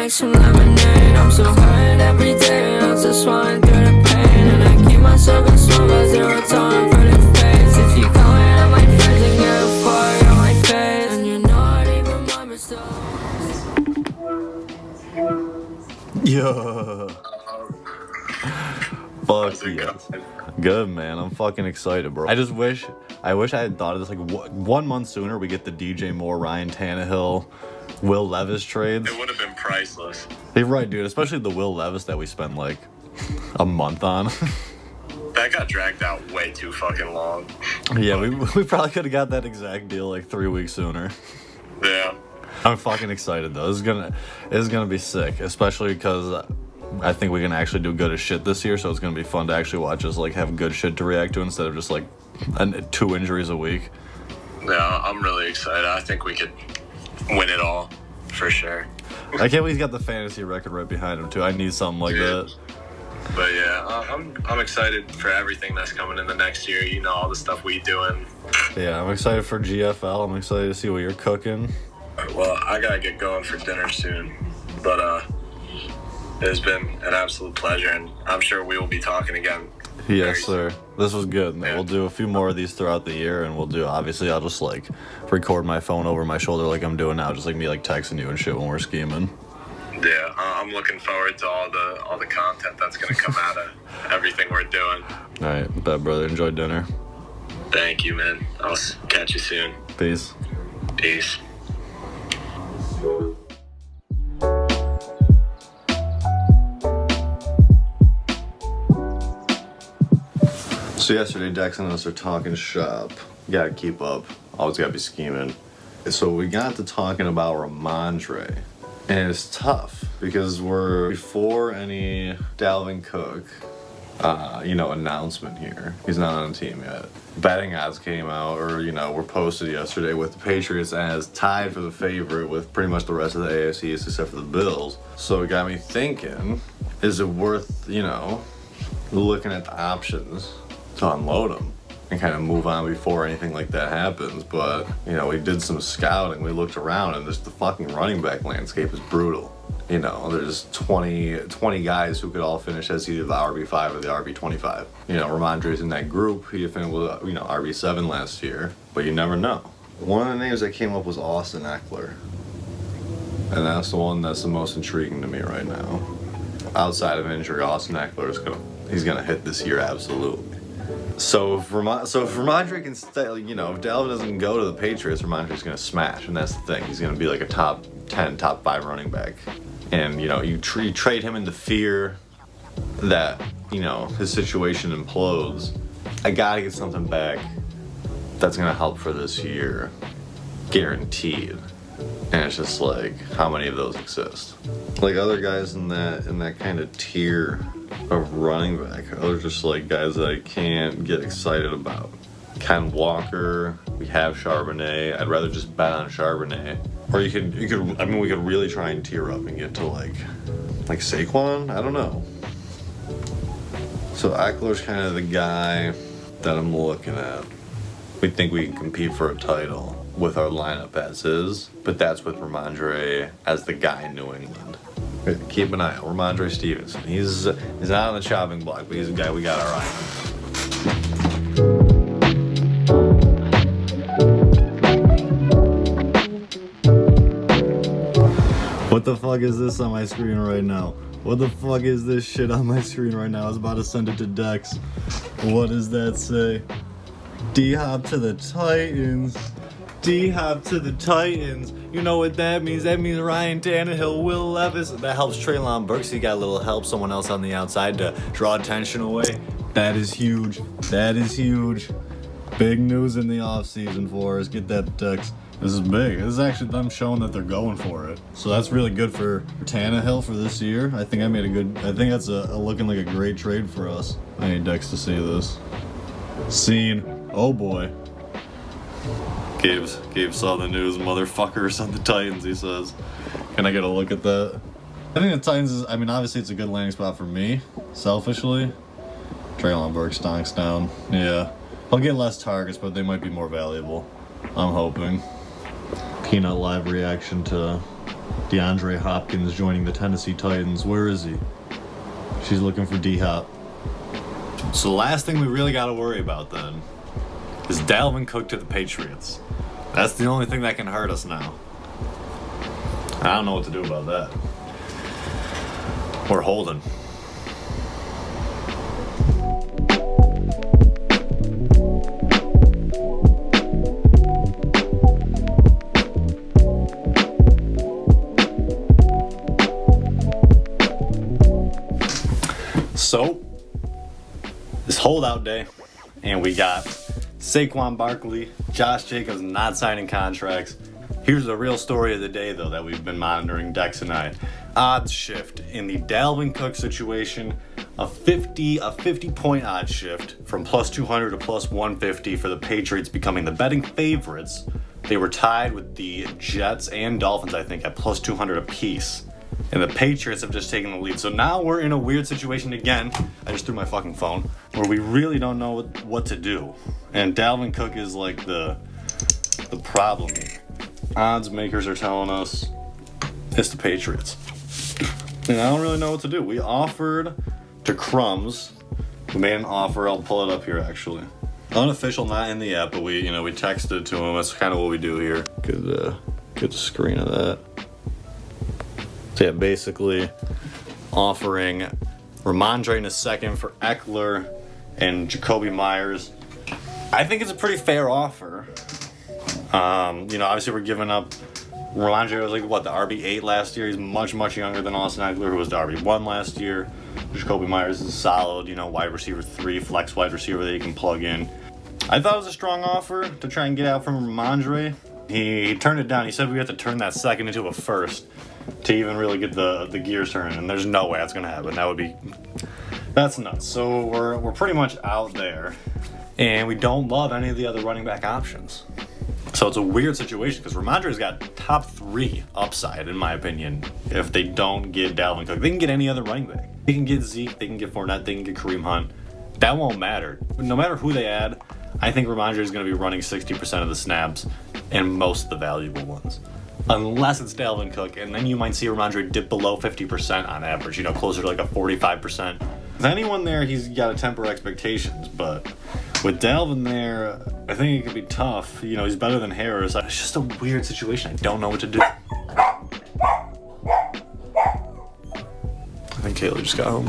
make some lemonade. I'm so hurt every day, I'm just swallowing through the pain. And I keep myself in slow, but zero time for the face. If you calling out my friends and get a fire on my face, and you know I don't even remember still. Yo. Fuck yes. Good, man. I'm fucking excited, bro. I wish I had thought of this like 1 month sooner. We get the DJ Moore, Ryan Tannehill, Will Levis trades. It would have been priceless. You're right, dude. Especially the Will Levis that we spent like a month on. That got dragged out way too fucking long. Yeah, we probably could have got that exact deal like 3 weeks sooner. Yeah. I'm fucking excited though. This is gonna be sick, especially because I think we can actually do good as shit this year. So it's gonna be fun to actually watch us like have good shit to react to instead of just like 2 injuries a week. Yeah, I'm really excited. I think we could win it all for sure. I can't believe he's got the fantasy record right behind him too. I need something like that. But yeah, I'm excited for everything that's coming in the next year. You know, all the stuff we doing. Yeah, I'm excited for GFL. I'm excited to see what you're cooking. Well, I gotta get going for dinner soon, but it's been an absolute pleasure, and I'm sure we will be talking again. Yes, sir. This was good. Yeah. We'll do a few more of these throughout the year, and obviously I'll just like record my phone over my shoulder like I'm doing now, just like me like texting you and shit when we're scheming. Yeah, I'm looking forward to all the content that's gonna come out of everything we're doing. All right, bet, brother. Enjoy dinner. Thank you, man. I'll catch you soon. Peace. Peace. So yesterday, Dex and us are talking shop. You gotta keep up. Always gotta be scheming. So we got to talking about Rhamondre. And it's tough because we're before any Dalvin Cook, announcement here. He's not on the team yet. Betting odds came out, were posted yesterday with the Patriots as tied for the favorite with pretty much the rest of the AFC East except for the Bills. So it got me thinking, is it worth, looking at the options to unload them and kind of move on before anything like that happens? But, we did some scouting, we looked around, and just the fucking running back landscape is brutal. There's 20 guys who could all finish as either the RB5 or the RB25. Rhamondre's in that group. He finished with, RB7 last year, but you never know. One of the names that came up was Austin Eckler. And that's the one that's the most intriguing to me right now. Outside of injury, Austin Eckler he's gonna hit this year absolutely. So if Rhamondre can stay, if Dalvin doesn't go to the Patriots, Rhamondre's gonna smash, and that's the thing. He's gonna be like a top 10, top 5 running back. And you trade him into fear that his situation implodes. I gotta get something back that's gonna help for this year, guaranteed. And it's just like, how many of those exist? Like other guys in that kind of tier of running back, those are just like guys that I can't get excited about. Ken Walker, we have Charbonnet. I'd rather just bet on Charbonnet. Or we could really try and tier up and get to like Saquon. I don't know. So Eckler's kind of the guy that I'm looking at. We think we can compete for a title with our lineup as is, but that's with Rhamondre as the guy in New England. Keep an eye out, Rhamondre Stevenson. He's not on the chopping block, but he's a guy we got our eye on. What the fuck is this on my screen right now? What the fuck is this shit on my screen right now? I was about to send it to Dex. What does that say? D-Hop to the Titans. D-Hop to the Titans. You know what that means? That means Ryan Tannehill, Will Levis. That helps Treylon Burks. He got a little help, someone else on the outside to draw attention away. That is huge. That is huge. Big news in the offseason for us. Get that, Dex. This is big. This is actually them showing that they're going for it. So that's really good for Tannehill for this year. I think that's looking like a great trade for us. I need Dex to see this. Scene. Oh boy. Gabe saw the news, motherfuckers on the Titans, he says. Can I get a look at that? I think the Titans is, obviously it's a good landing spot for me, selfishly. Treylon Burks stonks down. Yeah. I'll get less targets, but they might be more valuable. I'm hoping. Peanut live reaction to DeAndre Hopkins joining the Tennessee Titans. Where is he? She's looking for D-Hop. So the last thing we really got to worry about then is Dalvin Cook to the Patriots. That's the only thing that can hurt us now. I don't know what to do about that. We're holding. So, this holdout day, and we got Saquon Barkley, Josh Jacobs not signing contracts. Here's the real story of the day, though, that we've been monitoring, Dex and I. Odds shift in the Dalvin Cook situation, a 50-point odds shift from plus 200 to plus 150 for the Patriots becoming the betting favorites. They were tied with the Jets and Dolphins, I think, at plus 200 apiece. And the Patriots have just taken the lead. So now we're in a weird situation again. I just threw my fucking phone. Where we really don't know what to do. And Dalvin Cook is like the problem here. Odds makers are telling us it's the Patriots. And I don't really know what to do. We offered to Crumbs. We made an offer. I'll pull it up here actually. Unofficial, not in the app, but we texted to him. That's kind of what we do here. Get the screen of that. So yeah, basically offering Ramondre in a second for Eckler and Jacoby Myers. I think it's a pretty fair offer. Obviously we're giving up. Ramondre was the RB8 last year. He's much, much younger than Austin Eckler, who was the RB1 last year. Jacoby Myers is solid, wide receiver 3, flex wide receiver that you can plug in. I thought it was a strong offer to try and get out from Ramondre. He turned it down. He said we have to turn that second into a first to even really get the gears turning, and there's no way that's gonna happen. That's nuts. So we're pretty much out there, and we don't love any of the other running back options. So it's a weird situation because Ramondre's got top 3 upside, in my opinion, if they don't get Dalvin Cook. They can get any other running back. They can get Zeke, they can get Fournette, they can get Kareem Hunt. That won't matter. No matter who they add, I think Ramondre is going to be running 60% of the snaps and most of the valuable ones. Unless it's Dalvin Cook, and then you might see Ramondre dip below 50% on average, closer to a 45%. With anyone there, he's got to temper expectations, but with Dalvin there, I think it could be tough. He's better than Harris. It's just a weird situation. I don't know what to do. I think Kaylee just got home.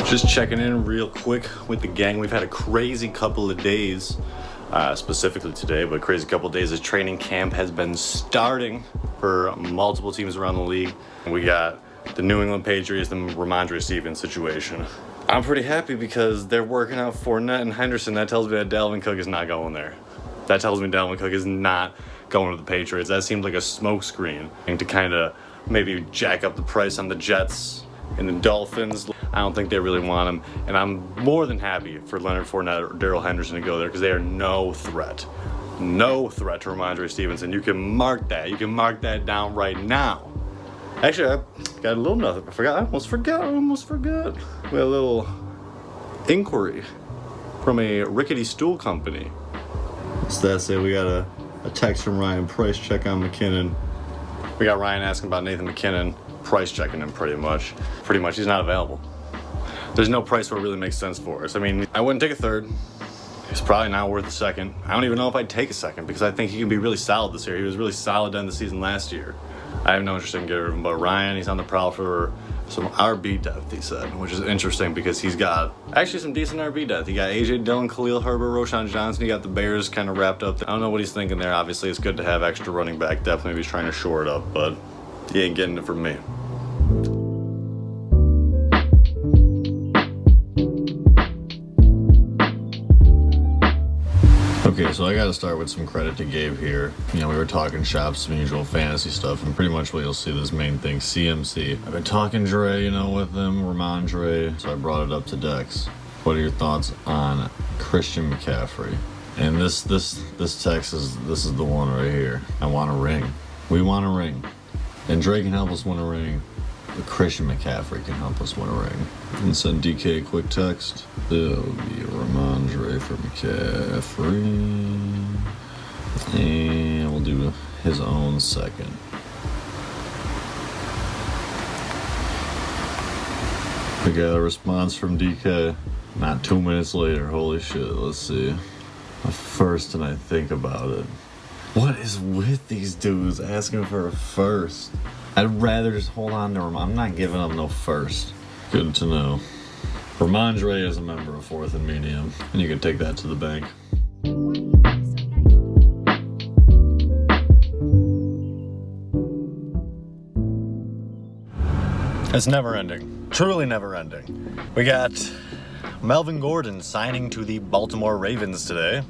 Just checking in real quick with the gang. We've had a crazy couple of days, specifically today, but crazy couple of days as training camp has been starting for multiple teams around the league. We got the New England Patriots and Ramondre Stevens situation. I'm pretty happy because they're working out Fournette and Henderson. That tells me that Dalvin Cook is not going there. That tells me Dalvin Cook is not going to the Patriots. That seemed like a smokescreen to kind of maybe jack up the price on the Jets and the Dolphins. I don't think they really want him, and I'm more than happy for Leonard Fournette or Darrell Henderson to go there because they are no threat to Ramondre Stevenson. You can mark that. You can mark that down right now. Actually, I got a little nothing. I almost forgot. We had a little inquiry from a rickety stool company. So that's it. We got a text from Ryan. Price check on McKinnon. We got Ryan asking about Nathan McKinnon. Price checking him pretty much. He's not available. There's no price where it really makes sense for us. I wouldn't take a third. He's probably not worth a second. I don't even know if I'd take a second because I think he can be really solid this year. He was really solid to end the season last year. I have no interest in getting rid of him, but Ryan, he's on the prowl for some RB depth, he said, which is interesting because he's got actually some decent RB depth. He got AJ Dillon, Khalil Herbert, Roschon Johnson. He got the Bears kind of wrapped up. I don't know what he's thinking there. Obviously, it's good to have extra running back depth. Maybe he's trying to shore it up, but he ain't getting it from me. Okay, so I gotta start with some credit to Gabe here. We were talking shop, some usual fantasy stuff, and pretty much what you'll see this main thing, CMC. I've been talking Dre, with him, Ramondre, so I brought it up to Dex. What are your thoughts on Christian McCaffrey? And this text is the one right here. I want a ring. We want a ring. And Dre can help us win a ring. Christian McCaffrey can help us win a ring. And send DK a quick text. There'll be a Ramondre for McCaffrey. And we'll do his own second. We got a response from DK. Not 2 minutes later. Holy shit, let's see. First, and I think about it. What is with these dudes asking for a first? I'd rather just hold on to him. I'm not giving up no first. Good to know. Ramondre is a member of 4th and Medium, and you can take that to the bank. It's never ending. Truly never ending. We got Melvin Gordon signing to the Baltimore Ravens today.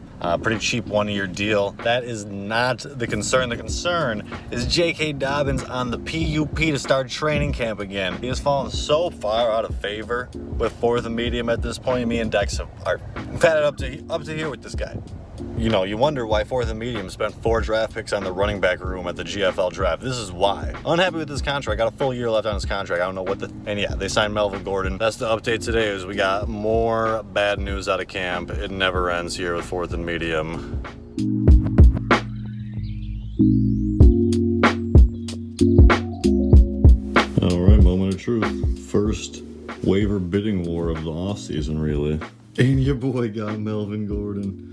Pretty cheap 1-year deal. That is not the concern. The concern is J.K. Dobbins on the PUP to start training camp again. He has fallen so far out of favor with 4th and Medium at this point. Me and Dex are had it up to here with this guy. You know, you wonder why 4th and Medium spent 4 draft picks on the running back room at the GFL draft. This is why. Unhappy with this contract. Got a full year left on his contract. I don't know what and yeah, they signed Melvin Gordon. That's the update today, is we got more bad news out of camp. It never ends here with 4th and Medium. All right, moment of truth. First waiver bidding war of the offseason, really. And your boy got Melvin Gordon.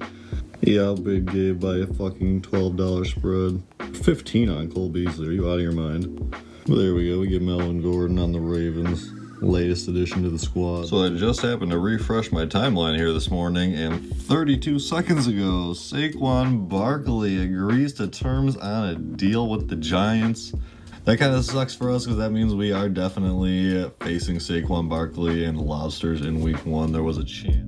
He outbid Gabe by a fucking $12 spread. 15 on Cole Beasley. Are you out of your mind? Well, there we go. We get Melvin Gordon on the Ravens. Latest addition to the squad. So I just happened to refresh my timeline here this morning, and 32 seconds ago, Saquon Barkley agrees to terms on a deal with the Giants. That kind of sucks for us because that means we are definitely facing Saquon Barkley and the Lobsters in week 1. There was a chance.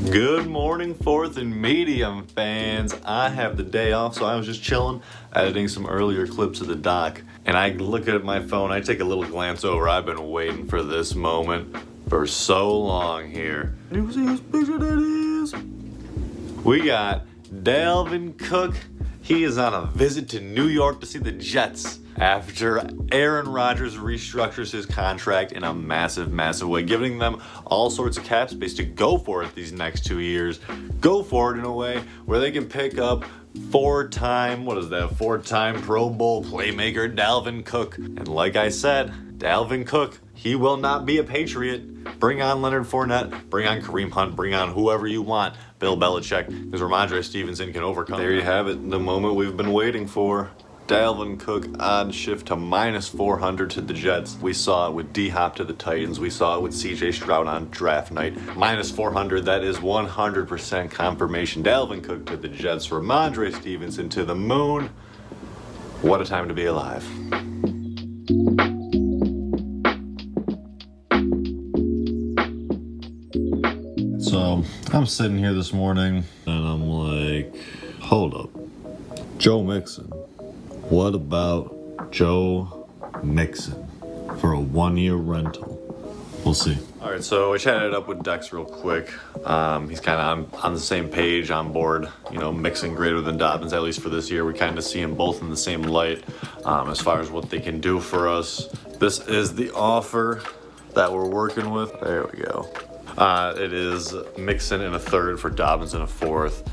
Good morning, 4th and Medium fans. I have the day off, so I was just chilling, editing some earlier clips of the doc, and I look at my phone, I take a little glance over. I've been waiting for this moment for so long here. You see whose picture that is? We got Dalvin Cook. He is on a visit to New York to see the Jets after Aaron Rodgers restructures his contract in a massive, massive way, giving them all sorts of cap space to go for it these next 2 years. Go for it in a way where they can pick up 4-time Pro Bowl playmaker Dalvin Cook. And like I said, Dalvin Cook, he will not be a Patriot. Bring on Leonard Fournette, bring on Kareem Hunt, bring on whoever you want. Bill Belichick, because Ramondre Stevenson can overcome. There you have it, the moment we've been waiting for. Dalvin Cook odd shift to -400 to the Jets. We saw it with D-Hop to the Titans. We saw it with CJ Stroud on draft night. -400, that is 100% confirmation. Dalvin Cook to the Jets. Ramondre Stevenson to the moon. What a time to be alive. So I'm sitting here this morning and I'm like, hold up. Joe Mixon. What about Joe Mixon for a 1-year rental? We'll see. All right, so I chatted up with Dex real quick. He's kind of on the same page, on board. You know, Mixon greater than Dobbins, at least for this year. We kind of see them both in the same light as far as what they can do for us. This is the offer that we're working with. There we go. It is Mixon in a 3rd for Dobbins in a 4th.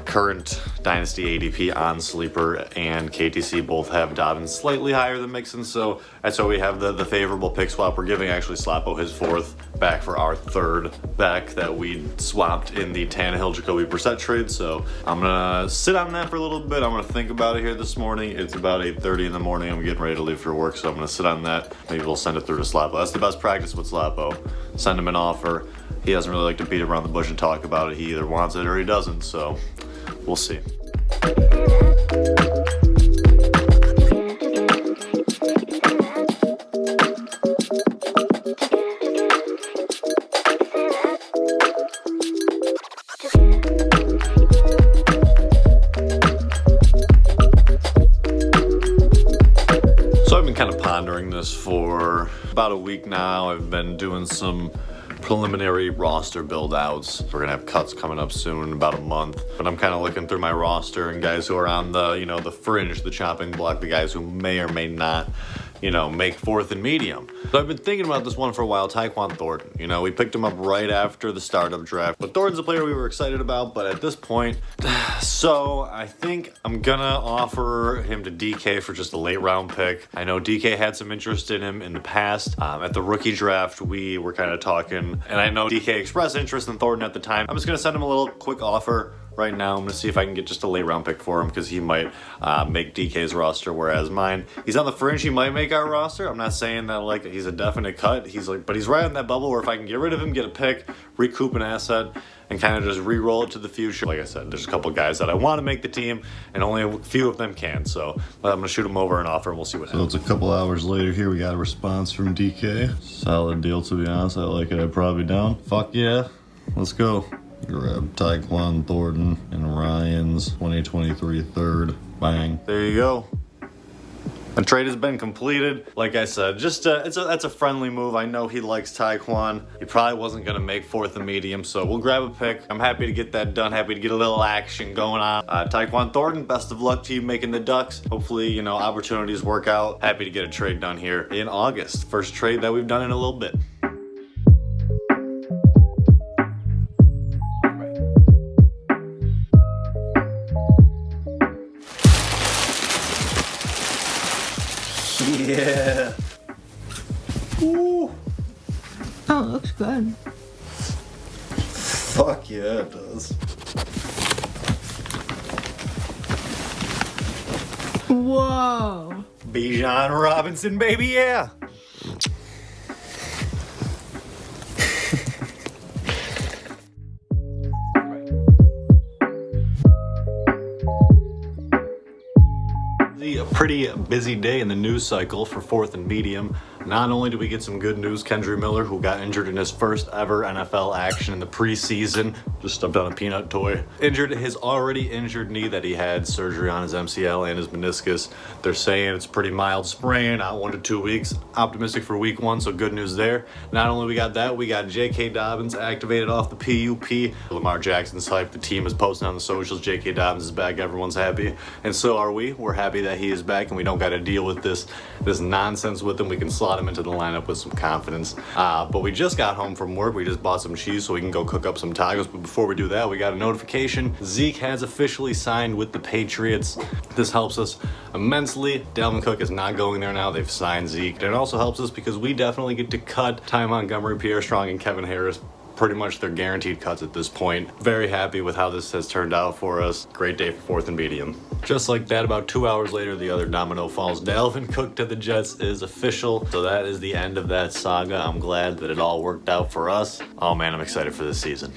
Current Dynasty ADP on Sleeper and KTC both have Dobbins slightly higher than Mixon, so that's why we have the favorable pick swap. We're giving actually Slappo his 4th back for our 3rd back that we swapped in the Tannehill Jacoby Brissett trade. So I'm gonna sit on that for a little bit. I'm gonna think about it here this morning. It's about 8:30 in the morning. I'm getting ready to leave for work, so I'm gonna sit on that. Maybe we'll send it through to Slappo. That's the best practice with Slappo. Send him an offer. He doesn't really like to beat around the bush and talk about it. He either wants it or he doesn't, so we'll see. So I've been kind of pondering this for about a week now. I've been doing some preliminary roster build outs. We're gonna have cuts coming up soon in about a month. But I'm kind of looking through my roster and guys who are on the, you know, the fringe, the chopping block, the guys who may or may not, you know, make fourth and medium. So I've been thinking about this one for a while, Tyquan Thornton. You know, we picked him up right after the startup draft. But Thornton's a player we were excited about, but at this point, so I think I'm gonna offer him to DK for just a late round pick. I know DK had some interest in him in the past. At the rookie draft, we were kind of talking, and I know DK expressed interest in Thornton at the time. I'm just gonna send him a little quick offer. Right now, I'm going to see if I can get just a late round pick for him because he might make DK's roster, whereas mine, he's on the fringe, he might make our roster. I'm not saying that like he's a definite cut. He's like, but he's right on that bubble where if I can get rid of him, get a pick, recoup an asset, and kind of just re-roll it to the future. Like I said, there's a couple guys that I want to make the team, and only a few of them can. So I'm going to shoot him over an offer, and we'll see what happens. So it's a couple hours later here. We got a response from DK. Solid deal, to be honest. I like it. I'd probably be down. Fuck yeah. Let's go. Grab Tyquan Thornton and Ryan's 2023 third. Bang. There you go. The trade has been completed. Like I said, just that's a friendly move. I know he likes Tyquan. He probably wasn't gonna make fourth and medium, so we'll grab a pick. I'm happy to get that done. Happy to get a little action going on. Tyquan Thornton, best of luck to you making the Ducks. Hopefully, you know, opportunities work out. Happy to get a trade done here in August. First trade that we've done in a little bit. Yeah. Ooh. Oh, it looks good. Fuck yeah, it does. Whoa. Bijan Robinson, baby, yeah. A pretty busy day in the news cycle for fourth and medium. Not only did we get some good news, Kendre Miller, who got injured in his first ever NFL action in the preseason, just stepped on a peanut toy, injured his already injured knee that he had surgery on his MCL and his meniscus. They're saying it's pretty mild sprain, out 1 to 2 weeks. Optimistic for week 1, so good news there. Not only we got that, we got J.K. Dobbins activated off the PUP. Lamar Jackson's hype. The team is posting on the socials. J.K. Dobbins is back. Everyone's happy, and so are we. We're happy that he is back, and we don't got to deal with this nonsense with him. We can slot him into the lineup with some confidence. But we just got home from work. We just bought some cheese so we can go cook up some tacos. But before we do that, we got a notification. Zeke has officially signed with the Patriots. This helps us immensely. Dalvin Cook is not going there now. They've signed Zeke. And it also helps us because we definitely get to cut Ty Montgomery, Pierre Strong, and Kevin Harris. Pretty much they're guaranteed cuts at this point. Very happy with how this has turned out for us. Great day for fourth and medium. Just like that, about 2 hours later, the other domino falls. Dalvin Cook to the Jets is official. So that is the end of that saga. I'm glad that it all worked out for us. Oh man, I'm excited for this season.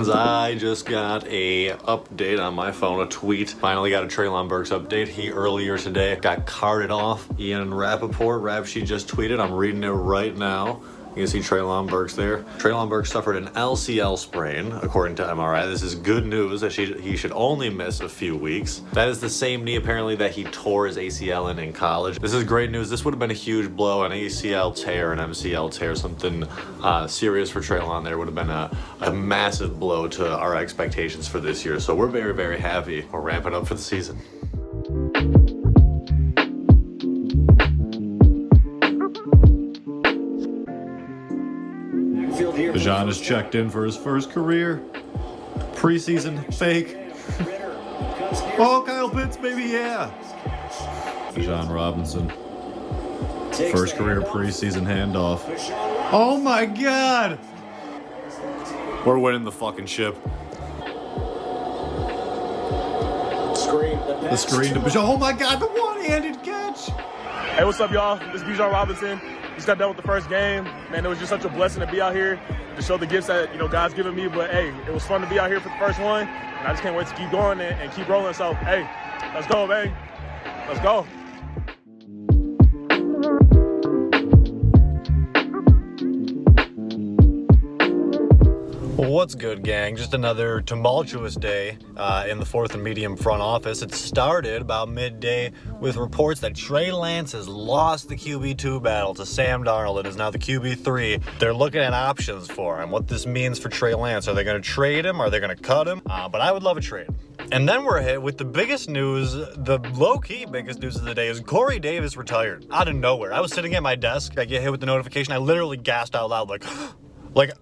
I just got a update on my phone, a tweet. Finally got a Treylon Burks update. He earlier today got carted off. Ian Rappaport, Rapsheet just tweeted. I'm reading it right now. You can see Treylon Burks there. Treylon Burks suffered an LCL sprain, according to MRI. This is good news that he should only miss a few weeks. That is the same knee, apparently, that he tore his ACL in college. This is great news. This would have been a huge blow, an ACL tear, an MCL tear, something serious for Treylon there. Would have been a massive blow to our expectations for this year. So we're very, very happy. We're ramping up for the season. Bijan is checked in for his first career preseason fake. Oh, Kyle Pitts, baby, yeah. Bijan Robinson, first career preseason handoff. Oh my God, we're winning the fucking ship. The screen to Bijan. Oh my God, the one-handed catch. Hey, what's up, y'all? This is Bijan Robinson. Just got done with the first game. Man, it was just such a blessing to be out here to show the gifts that, God's given me. But, hey, it was fun to be out here for the first one. And I just can't wait to keep going and keep rolling. So, hey, let's go, baby. Let's go. What's good, gang? Just another tumultuous day in the 4th and Medium front office. It started about midday with reports that Trey Lance has lost the QB2 battle to Sam Darnold and is now the QB3. They're looking at options for him, what this means for Trey Lance. Are they going to trade him? Are they going to cut him? But I would love a trade. And then we're hit with the biggest news, the low-key biggest news of the day is Corey Davis retired out of nowhere. I was sitting at my desk, I get hit with the notification, I literally gasped out loud like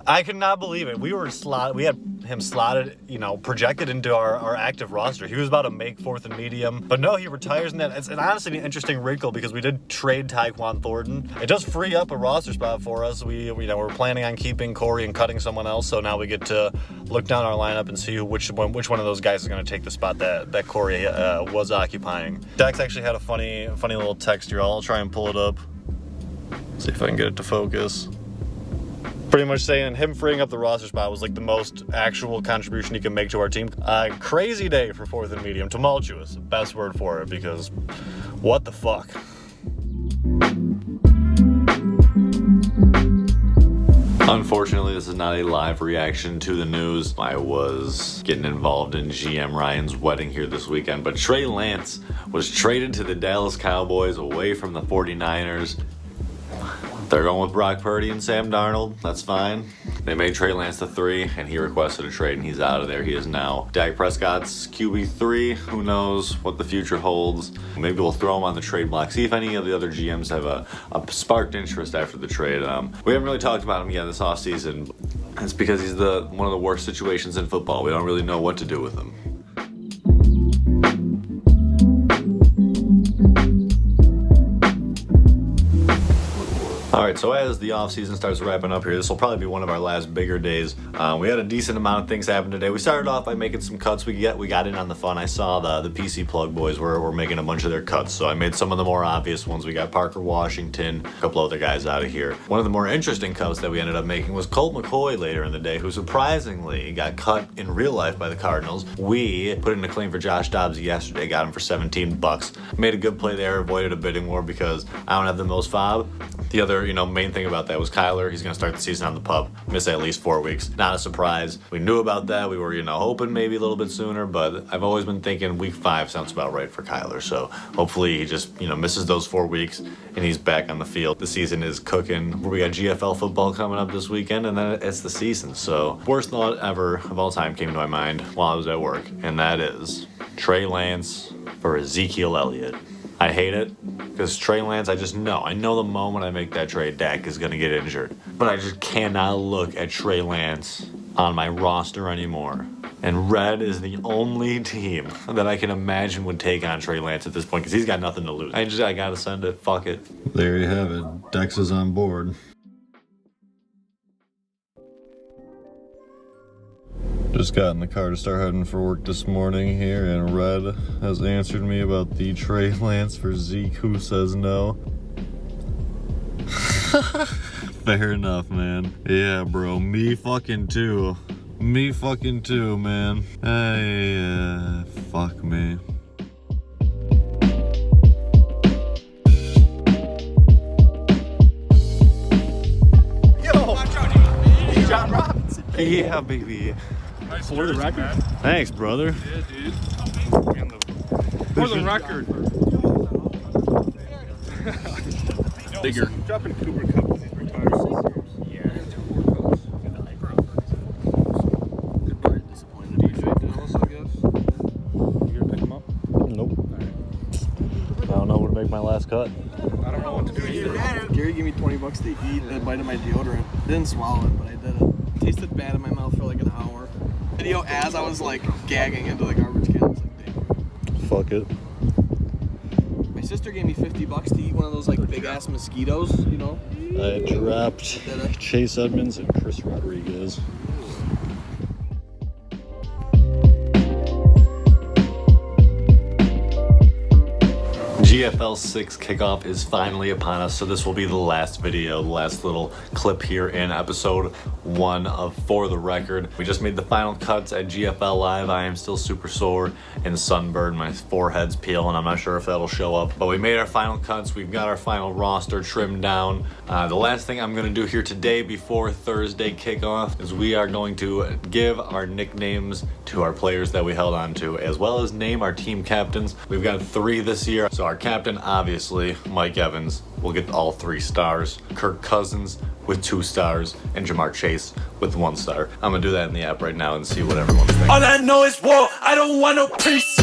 I could not believe it. We had him slotted, projected into our active roster. He was about to make 4th and Medium, but no, he retires in that. It's honestly an interesting wrinkle because we did trade Tyquan Thornton. It does free up a roster spot for us. We're planning on keeping Corey and cutting someone else, so now we get to look down our lineup and see which one of those guys is going to take the spot that Corey was occupying. Dex actually had a funny little text here. I'll try and pull it up. See if I can get it to focus. Pretty much saying him freeing up the roster spot was like the most actual contribution he can make to our team. Crazy day for 4th and Medium. Tumultuous, best word for it, because what the fuck? Unfortunately, this is not a live reaction to the news. I was getting involved in GM Ryan's wedding here this weekend, but Trey Lance was traded to the Dallas Cowboys away from the 49ers. They're going with Brock Purdy and Sam Darnold. That's fine. They made Trey Lance the 3, and he requested a trade, and he's out of there. He is now Dak Prescott's QB3. Who knows what the future holds? Maybe we'll throw him on the trade block. See if any of the other GMs have a sparked interest after the trade. We haven't really talked about him yet this offseason. It's because he's one of the worst situations in football. We don't really know what to do with him. All right, so as the offseason starts wrapping up here, this will probably be one of our last bigger days. We had a decent amount of things happen today. We started off by making some cuts. We got in on the fun. I saw the PC Plug boys were making a bunch of their cuts, so I made some of the more obvious ones. We got Parker Washington, a couple other guys out of here. One of the more interesting cuts that we ended up making was Colt McCoy later in the day, who surprisingly got cut in real life by the Cardinals. We put in a claim for Josh Dobbs yesterday, got him for $17. Made a good play there, avoided a bidding war because I don't have the most fob. The other, main thing about that was Kyler. He's going to start the season on the pup, miss at least 4 weeks. Not a surprise. We knew about that. We were, hoping maybe a little bit sooner, but I've always been thinking week 5 sounds about right for Kyler. So hopefully he just, misses those 4 weeks and he's back on the field. The season is cooking. We got GFL football coming up this weekend, and then it's the season. So worst thought ever of all time came to my mind while I was at work, and that is Trey Lance for Ezekiel Elliott. I hate it because Trey Lance, I know the moment I make that trade, Dak is going to get injured. But I just cannot look at Trey Lance on my roster anymore. And Red is the only team that I can imagine would take on Trey Lance at this point because he's got nothing to lose. I got to send it. Fuck it. There you have it. Dex is on board. Just got in the car to start heading for work this morning here, and Red has answered me about the Trey Lance for Zeke, who says no. Fair enough, man. Yeah, bro. Me fucking too, man. Hey, fuck me. Yo! John Robinson. Yeah, baby. Nice for the record. Thanks, brother. Yeah, dude. For the record. Bigger. Dropping Cooper Cup with his retired 6 years. Yeah. Good part. Disappointed. DJ Dallas, I guess. You gonna pick him up? Nope. Right. I don't know where to make my last cut. I don't know what to do either. Gary gave me $20 to eat a bite of my deodorant. Didn't swallow it, but I did it. Tasted bad in my mouth for like an hour. Video as I was like gagging into the garbage can. I was like, damn. Fuck it. My sister gave me $50 to eat one of those like big ass mosquitoes, I dropped Chase Edmonds and Chris Rodriguez. GFL 6 kickoff is finally upon us, so this will be the last video, the last little clip here in episode 1 of For the Record. We just made the final cuts at GFL Live. I am still super sore and sunburned. My forehead's peeling. I'm not sure if that'll show up, but we made our final cuts. We've got our final roster trimmed down. The last thing I'm going to do here today before Thursday kickoff is we are going to give our nicknames to our players that we held on to, as well as name our team captains. We've got 3 this year. So our captain, obviously, Mike Evans, will get all 3 stars. Kirk Cousins with 2 stars, and Jamar Chase with 1 star. I'm gonna do that in the app right now and see what everyone's thinking. All I know is war, I don't want no peace.